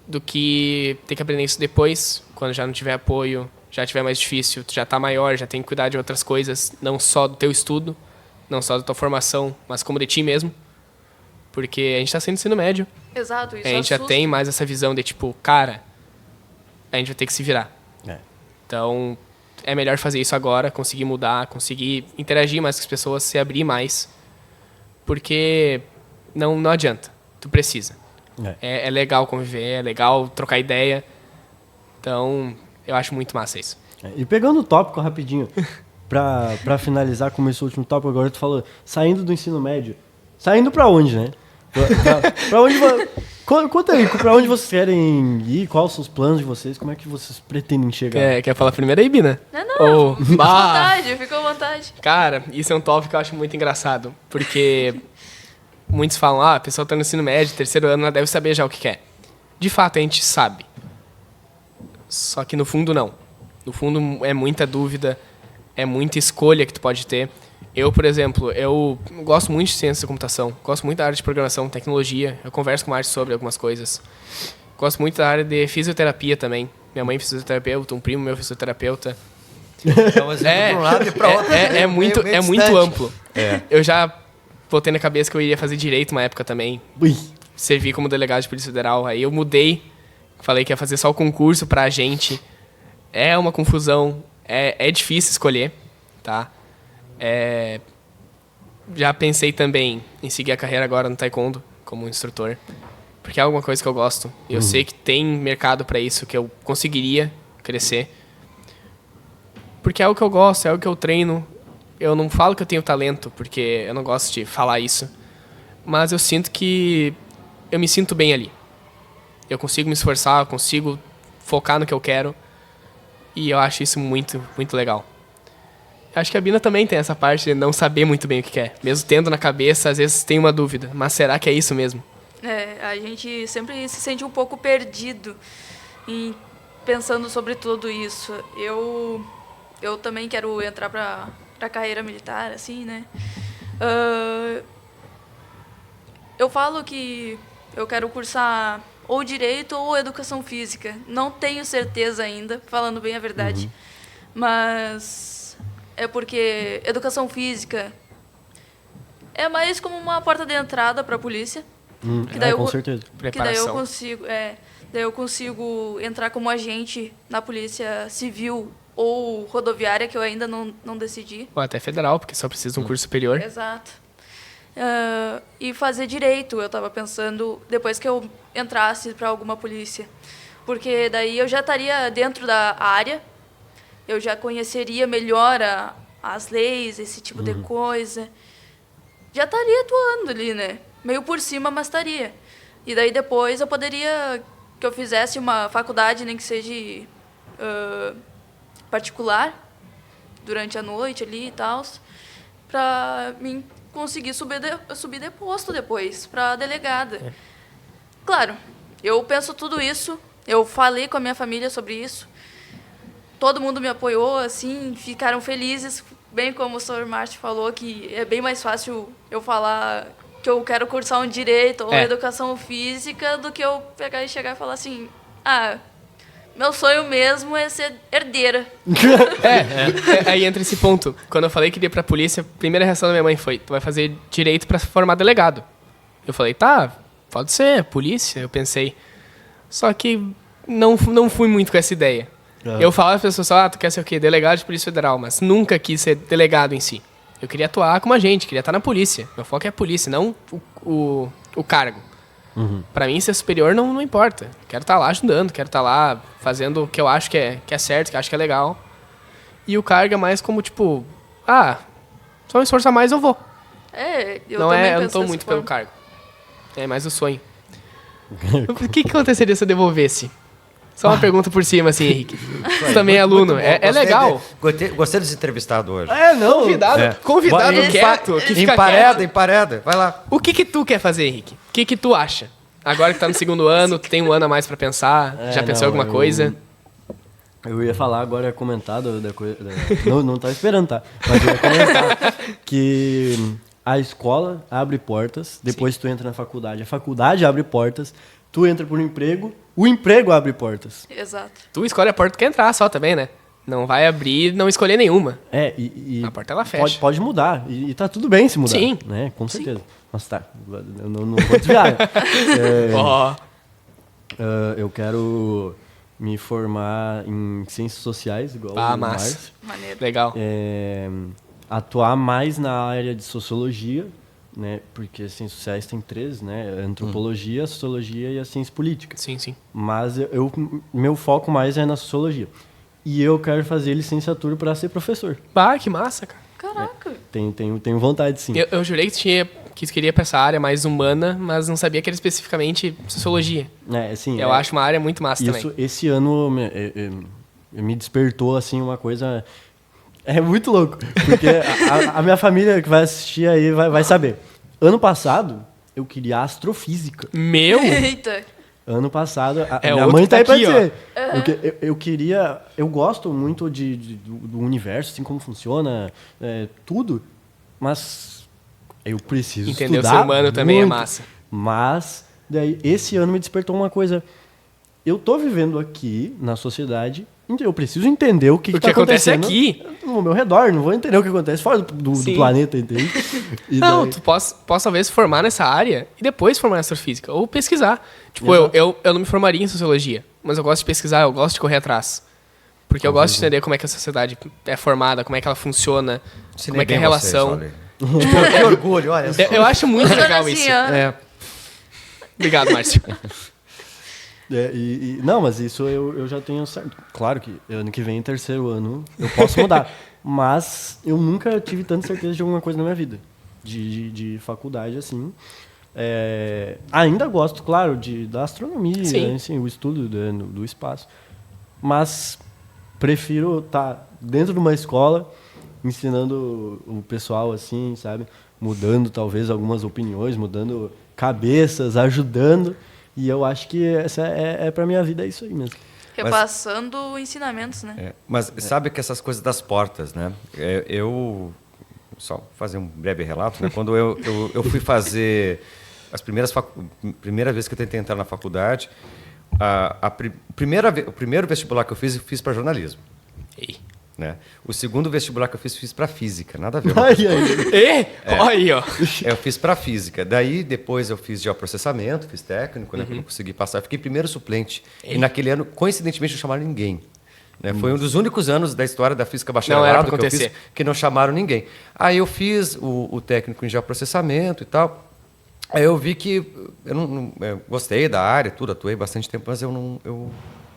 do que ter que aprender isso depois, quando já não tiver apoio, já tiver mais difícil, tu já tá maior, já tem que cuidar de outras coisas, não só do teu estudo, não só da tua formação, mas como de ti mesmo. Porque a gente tá sendo ensino médio. Exato, isso A gente já assusta. tem mais essa visão de tipo, cara, a gente vai ter que se virar. É. Então, é melhor fazer isso agora, conseguir mudar, conseguir interagir mais com as pessoas, se abrir mais. Porque não adianta, tu precisa. É legal conviver, é legal trocar ideia. Então, eu acho muito massa isso. E pegando o tópico rapidinho, pra finalizar como esse último tópico, agora tu falou, saindo do ensino médio. Saindo pra onde, né? Pra onde... Conta aí, pra onde vocês querem ir, quais são os planos de vocês, como é que vocês pretendem chegar? Quer falar primeiro aí, Bina? Não, fica à vontade. Cara, isso é um tópico que eu acho muito engraçado, porque muitos falam, a pessoa tá no ensino médio, terceiro ano, ela deve saber já o que quer. De fato, a gente sabe. Só que no fundo, não. No fundo, é muita dúvida, é muita escolha que tu pode ter. Eu, por exemplo, eu gosto muito de ciência da computação, gosto muito da área de programação, tecnologia, eu converso com a Márcio sobre algumas coisas. Gosto muito da área de fisioterapia também. Minha mãe é fisioterapeuta, um primo meu é fisioterapeuta. Então, assim, pra um lado e pra outro. É muito distante. amplo. Eu já botei na cabeça que eu iria fazer direito uma época também. Ui. Servi como delegado de Polícia Federal. Aí eu mudei, falei que ia fazer só o concurso pra gente. É uma confusão, é difícil escolher, tá? Já pensei também em seguir a carreira agora no taekwondo como instrutor, porque é alguma coisa que eu gosto. Eu sei que tem mercado pra isso, que eu conseguiria crescer. Porque é o que eu gosto, é o que eu treino. Eu não falo que eu tenho talento, porque eu não gosto de falar isso. Mas eu sinto que eu me sinto bem ali. Eu consigo me esforçar, eu consigo focar no que eu quero. E eu acho isso muito, muito legal. Acho que a Bina também tem essa parte de não saber muito bem o que quer. Mesmo tendo na cabeça, às vezes tem uma dúvida. Mas será que é isso mesmo? A gente sempre se sente um pouco perdido pensando sobre tudo isso. Eu também quero entrar para a carreira militar, assim, né? Eu falo que eu quero cursar ou direito ou educação física. Não tenho certeza ainda, falando bem a verdade. Mas é porque educação física é mais como uma porta de entrada para a polícia. Com certeza. Que daí eu consigo entrar como agente na polícia civil ou rodoviária, que eu ainda não decidi. Ou até federal, porque só precisa de um curso superior. Exato. E fazer direito, eu estava pensando, depois que eu entrasse para alguma polícia. Porque daí eu já estaria dentro da área, eu já conheceria melhor as leis, esse tipo de coisa. Já estaria atuando ali, né? Meio por cima, mas estaria. E daí depois eu poderia que eu fizesse uma faculdade, nem que seja particular, durante a noite ali e tal, para mim conseguir subir de posto depois, para delegada. Claro, eu penso tudo isso, eu falei com a minha família sobre isso, todo mundo me apoiou, assim, ficaram felizes, bem como o Sr. Márcio falou, que é bem mais fácil eu falar que eu quero cursar um direito ou educação física do que eu pegar e chegar e falar assim, meu sonho mesmo é ser herdeira. Aí entra esse ponto. Quando eu falei que iria pra polícia, a primeira reação da minha mãe foi, tu vai fazer direito pra se formar delegado. Eu falei, tá, pode ser, polícia, eu pensei. Só que não fui muito com essa ideia. Eu falava para as pessoas, tu quer ser o quê? Delegado de Polícia Federal, mas nunca quis ser delegado em si. Eu queria atuar como agente, queria estar na polícia. Meu foco é a polícia, não o cargo. Pra mim, ser superior não importa. Quero estar lá ajudando, quero estar lá fazendo o que eu acho que é certo, que eu acho que é legal. E o cargo é mais como, tipo, só me esforçar mais, eu vou. Eu não tô muito pelo cargo. É mais o sonho. O que aconteceria se eu devolvesse? Só uma pergunta por cima, assim, Henrique. Você também é aluno. É legal. Gostei de ser entrevistado hoje. Convidado quieto. Que fica empareda. Vai lá. O que tu quer fazer, Henrique? O que tu acha? Agora que tá no segundo ano, tu tem um ano a mais pra pensar. Já pensou em alguma coisa? Eu ia falar agora, comentado da coisa. Não tava esperando, tá? Mas eu ia comentar que a escola abre portas, depois tu entra na faculdade, a faculdade abre portas, tu entra por um emprego, o emprego abre portas. Exato. Tu escolhe a porta que quer entrar só também, né? Não vai abrir não escolher nenhuma. A porta ela fecha. Pode mudar, e tá tudo bem se mudar. Sim. Né? Com certeza. Nossa, tá, eu não vou desviar. Eu quero me formar em ciências sociais, igual o massa. Márcio. Maneiro. Legal. Atuar mais na área de sociologia, né? Porque as ciências sociais tem 3, né? A antropologia, a sociologia e a ciência política. Sim, sim. Mas meu foco mais é na sociologia. E eu quero fazer licenciatura para ser professor. Bah, que massa, cara. Caraca. Tenho vontade, sim. Eu jurei que queria pra essa área mais humana, mas não sabia que era especificamente sociologia. Sim, eu acho uma área muito massa também. Esse ano me despertou, assim, uma coisa... É muito louco, porque a minha família que vai assistir aí vai saber. Ano passado, eu queria astrofísica. Meu? Eita. Ano passado, É minha outro mãe que tá tá aí pra aqui, dizer. Eu gosto muito do universo, assim, como funciona, tudo, mas eu preciso Entender estudar o ser humano também é muito. massa. Mas, daí, esse ano me despertou uma coisa. Eu tô vivendo aqui, na sociedade, então eu preciso entender o que tá acontece acontecendo aqui. no meu redor. Não vou entender o que acontece fora do planeta, entende? E Não, daí- tu possa talvez formar nessa área e depois formar em astrofísica. Ou pesquisar. Tipo, Exato. eu não me formaria em sociologia, mas eu gosto de pesquisar, eu gosto de correr atrás. Porque eu gosto de entender como é que a sociedade é formada, como é que ela funciona, como é que é a relação. Que orgulho, olha só. Eu acho muito Funciona legal assim, isso. ó. Obrigado, Márcio. Não, mas isso eu já tenho certo. Claro que ano que vem, terceiro ano, eu posso mudar. Mas eu nunca tive tanta certeza de alguma coisa na minha vida. De faculdade, assim. Ainda gosto, claro, da astronomia, Sim. assim, o estudo do espaço. Mas prefiro estar dentro de uma escola, ensinando o pessoal, assim, sabe? Mudando, talvez, algumas opiniões, mudando cabeças, ajudando. E eu acho que essa pra minha vida, é isso aí mesmo. Repassando ensinamentos, né? Mas sabe que essas coisas das portas, né? Só fazer um breve relato, né? Quando eu fui fazer primeira vez que eu tentei entrar na faculdade, o primeiro vestibular que eu fiz para jornalismo. Ei. Né? O segundo vestibular que eu fiz para física, nada a ver. Olha aí, ó. Eu fiz para física. Daí, depois eu fiz geoprocessamento, fiz técnico, né? Não consegui passar. Eu fiquei primeiro suplente. E naquele ano, coincidentemente, não chamaram ninguém. Né? Foi um dos únicos anos da história da física bacharelado que eu fiz que não chamaram ninguém. Aí eu fiz o técnico em geoprocessamento e tal. Aí eu vi que eu gostei da área, tudo, atuei bastante tempo, mas eu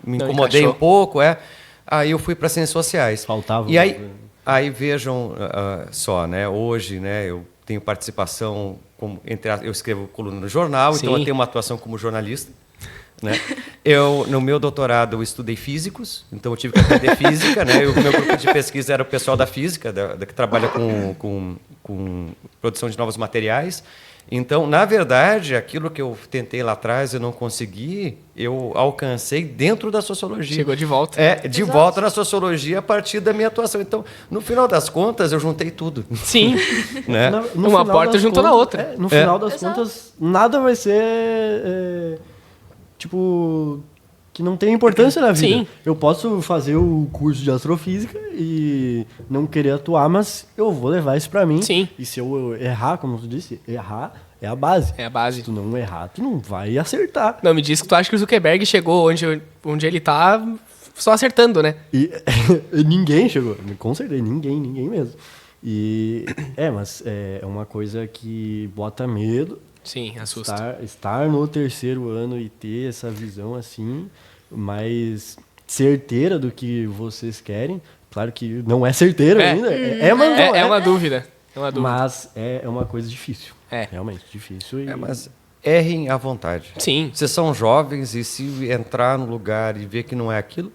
me incomodei um pouco, Aí eu fui para ciências sociais. Faltava. E aí vejam só, né? Hoje, né? Eu tenho participação eu escrevo coluna no jornal, Sim. então eu tenho uma atuação como jornalista. Né? No meu doutorado, eu estudei físicos, então eu tive que aprender física. Né? O meu grupo de pesquisa era o pessoal da física, que trabalha com produção de novos materiais. Então, na verdade, aquilo que eu tentei lá atrás, eu não consegui, eu alcancei dentro da sociologia. Chegou de volta. De volta na sociologia a partir da minha atuação. Então, no final das contas, eu juntei tudo. Sim. Né? Uma porta juntou na outra. No final das contas, nada vai ser... que não tem importância na vida. Sim. Eu posso fazer o curso de astrofísica e não querer atuar, mas eu vou levar isso pra mim. Sim. E se eu errar, como tu disse, errar é a base. É a base. Se tu não errar, tu não vai acertar. Não, me diz que tu acha que o Zuckerberg chegou onde ele tá só acertando, né? E ninguém chegou. Com certeza, ninguém mesmo. Mas é uma coisa que bota medo. Sim, assusta. Estar no terceiro ano e ter essa visão assim, mais certeira do que vocês querem. Claro que não é certeira ainda. É uma dúvida. É uma dúvida. Mas é uma coisa difícil. Realmente difícil. Mas errem à vontade. Sim. Vocês são jovens e se entrar no lugar e ver que não é aquilo,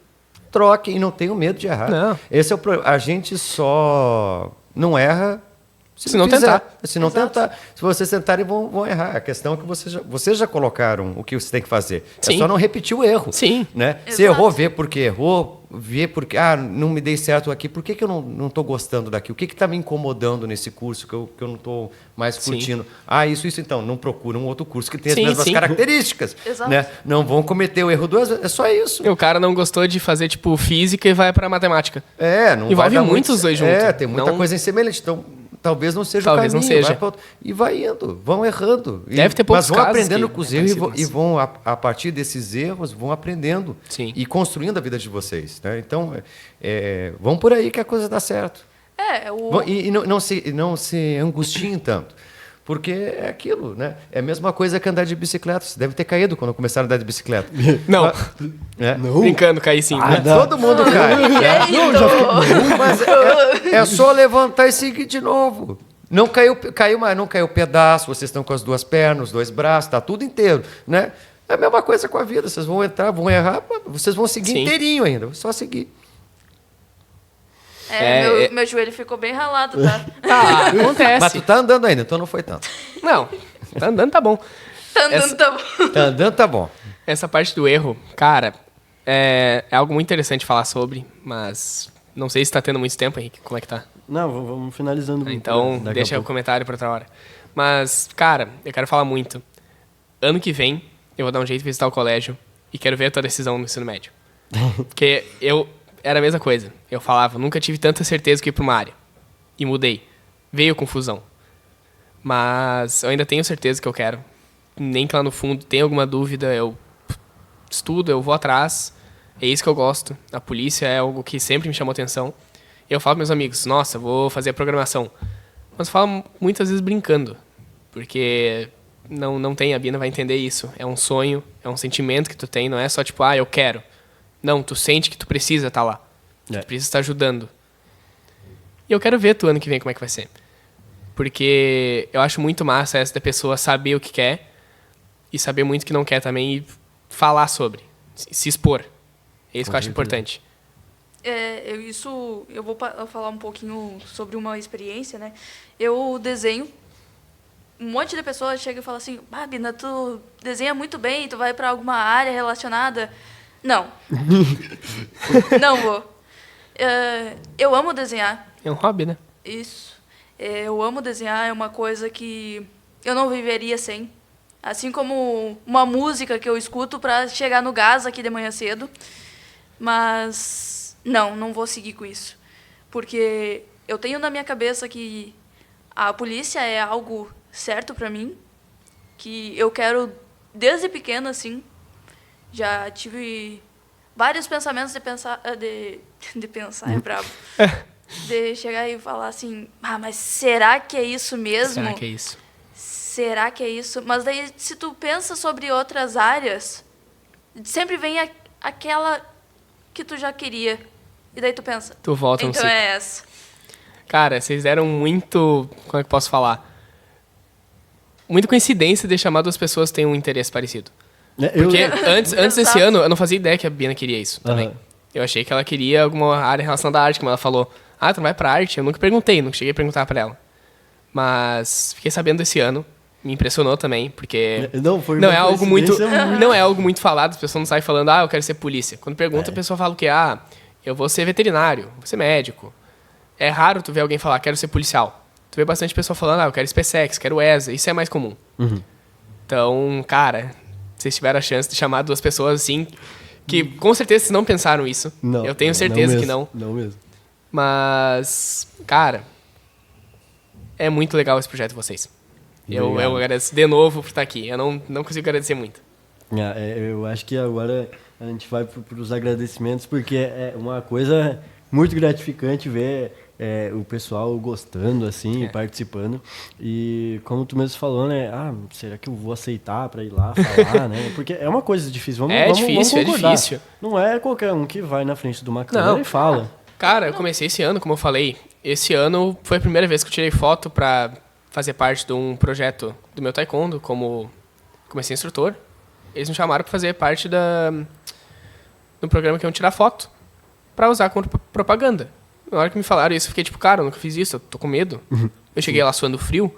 troquem e não tenham medo de errar. Não. Esse é o problema. A gente só não erra se não tentar. Se não tentar. Se vocês tentarem, vão errar. A questão é que vocês já colocaram o que você tem que fazer. Sim. É só não repetir o erro. Sim. Né? Se errou, vê porque errou, ver porque não me dei certo aqui, por que eu não estou gostando daqui? O que está me incomodando nesse curso que eu não estou mais curtindo? Isso, então, não procura um outro curso que tenha as mesmas características. Exato. Né? Não vão cometer o erro duas vezes, é só isso. E o cara não gostou de fazer, tipo, física e vai para matemática. Não envolve muitos dois juntos. Tem muita coisa semelhante, então talvez não seja talvez o caminho. Não seja. E vai indo, vão errando. Deve ter poucos mas vão casos aprendendo com os erros e mas... vão, a partir desses erros, vão aprendendo e construindo a vida de vocês. Né? Então, vão por aí que a coisa dá certo. E não se angustiem tanto. Porque é aquilo, né? É a mesma coisa que andar de bicicleta. Você deve ter caído quando começaram a andar de bicicleta. Não. Não. Brincando, caí sim. Todo mundo cai. Mas é só levantar e seguir de novo. Não caiu, mas não caiu pedaço. Vocês estão com as duas pernas, os dois braços, está tudo inteiro, né? É a mesma coisa com a vida. Vocês vão entrar, vão errar, vocês vão seguir inteirinho ainda. Só seguir. Meu joelho ficou bem ralado, tá? Acontece. Mas tu tá andando ainda, então não foi tanto. Não, tá andando, tá bom. Tá andando, tá bom. Tá andando, tá bom. Essa parte do erro, cara, é algo muito interessante falar sobre, mas não sei se tá tendo muito tempo, Henrique. Como é que tá? Não, vamos finalizando. Então, deixa o comentário pra outra hora. Mas, cara, eu quero falar muito. Ano que vem, eu vou dar um jeito de visitar o colégio e quero ver a tua decisão no ensino médio. Porque era a mesma coisa. Eu falava, nunca tive tanta certeza que ia para uma área. E mudei. Veio confusão. Mas eu ainda tenho certeza que eu quero. Nem que lá no fundo tenha alguma dúvida, eu estudo, eu vou atrás. É isso que eu gosto. A polícia é algo que sempre me chamou atenção. E eu falo para meus amigos, nossa, vou fazer programação. Mas eu falo muitas vezes brincando. Porque não tem, a Bina vai entender isso. É um sonho, é um sentimento que tu tem, não é só tipo, eu quero. Não, tu sente que tu precisa estar lá. Que tu precisa estar ajudando. E eu quero ver tu ano que vem como é que vai ser. Porque eu acho muito massa essa da pessoa saber o que quer e saber muito o que não quer também e falar sobre. Se expor. É isso que eu acho importante. Eu vou falar um pouquinho sobre uma experiência, né? Eu desenho. Um monte de pessoas chega e fala assim, Bina, tu desenha muito bem, tu vai para alguma área relacionada... Não. Não vou. Eu amo desenhar. É um hobby, né? Isso. Eu amo desenhar, é uma coisa que eu não viveria sem. Assim como uma música que eu escuto para chegar no gás aqui de manhã cedo. Mas não vou seguir com isso. Porque eu tenho na minha cabeça que a polícia é algo certo para mim, que eu quero desde pequena, assim. Já tive vários pensamentos de pensar é brabo. De chegar e falar assim, mas será que é isso mesmo? Será que é isso? Será que é isso? Mas daí, se tu pensa sobre outras áreas, sempre vem aquela que tu já queria. E daí tu pensa, tu volta então é essa. Cara, vocês deram muito, como é que eu posso falar? Muita coincidência de chamar duas pessoas que têm um interesse parecido. Porque antes desse ano, eu não fazia ideia que a Bina queria isso também. Eu achei que ela queria alguma área relacionada à arte, como ela falou. Tu não vai pra arte? Eu nunca perguntei, nunca cheguei a perguntar pra ela. Mas fiquei sabendo desse ano, me impressionou também, porque não é algo muito falado, as pessoas não saem falando, eu quero ser polícia. Quando pergunta, a pessoa fala o quê? Eu vou ser veterinário, vou ser médico. É raro tu ver alguém falar, quero ser policial. Tu vê bastante pessoa falando, eu quero SpaceX, quero ESA, isso é mais comum. Então, cara... Vocês tiveram a chance de chamar duas pessoas assim, que com certeza vocês não pensaram isso. Não, eu tenho certeza que não. Não mesmo. Mas, cara, é muito legal esse projeto de vocês. Eu agradeço de novo por estar aqui. Eu não consigo agradecer muito. Eu acho que agora a gente vai para os agradecimentos, porque é uma coisa muito gratificante ver o pessoal gostando, assim, participando. E como tu mesmo falou, né? Será que eu vou aceitar para ir lá falar, né? Porque é uma coisa difícil. Vamos concordar. É difícil. Não é qualquer um que vai na frente de uma câmera e fala. Cara, eu comecei esse ano, como eu falei. Esse ano foi a primeira vez que eu tirei foto para fazer parte de um projeto do meu taekwondo, como comecei instrutor. Eles me chamaram para fazer parte do programa que iam tirar foto para usar como propaganda. Na hora que me falaram isso, eu fiquei tipo, cara, eu nunca fiz isso, eu tô com medo. Eu cheguei lá suando frio.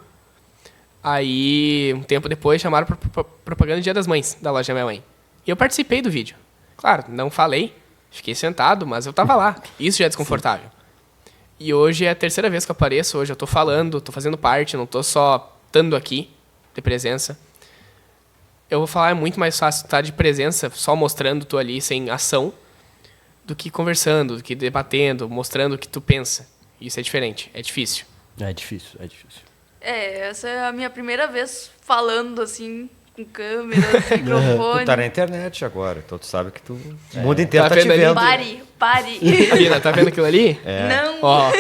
Aí, um tempo depois, chamaram pra propaganda Dia das Mães, da loja da minha mãe. E eu participei do vídeo. Claro, não falei, Fiquei sentado, mas eu tava lá. Isso já é desconfortável. E hoje é a terceira vez que eu apareço. Hoje eu tô falando, tô fazendo parte, não tô só estando aqui de presença. Eu vou falar, é muito mais fácil estar de presença, só mostrando tu ali, sem ação, do que conversando, do que debatendo, mostrando o que tu pensa. Isso é diferente, é difícil. É difícil, é difícil. Essa é a minha primeira vez falando, assim, com câmera, microfone. Tu tá na internet agora, então tu sabe que tu... O mundo inteiro tá te vendo vendo. Pare. Alina, tá vendo aquilo ali? Não. Ó,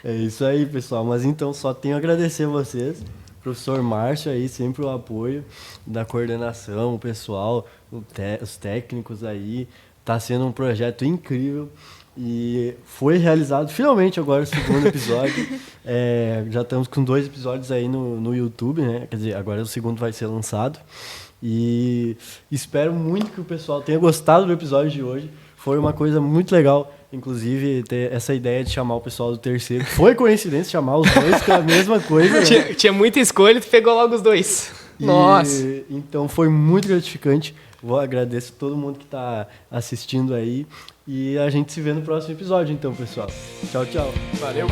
É isso aí, pessoal. Mas então, só tenho a agradecer a vocês. Professor Márcio aí, sempre o apoio da coordenação, o pessoal, os técnicos aí. Tá sendo um projeto incrível. E foi realizado finalmente agora o segundo episódio. Já estamos com 2 episódios aí no YouTube, né? Quer dizer, agora o segundo vai ser lançado. E espero muito que o pessoal tenha gostado do episódio de hoje. Foi uma coisa muito legal, inclusive, ter essa ideia de chamar o pessoal do terceiro. Foi coincidência chamar os dois, que é a mesma coisa. Né? tinha muita escolha e tu pegou logo os 2. Nossa. Então foi muito gratificante. Agradeço a todo mundo que está assistindo aí. E a gente se vê no próximo episódio, então, pessoal. Tchau, tchau. Valeu.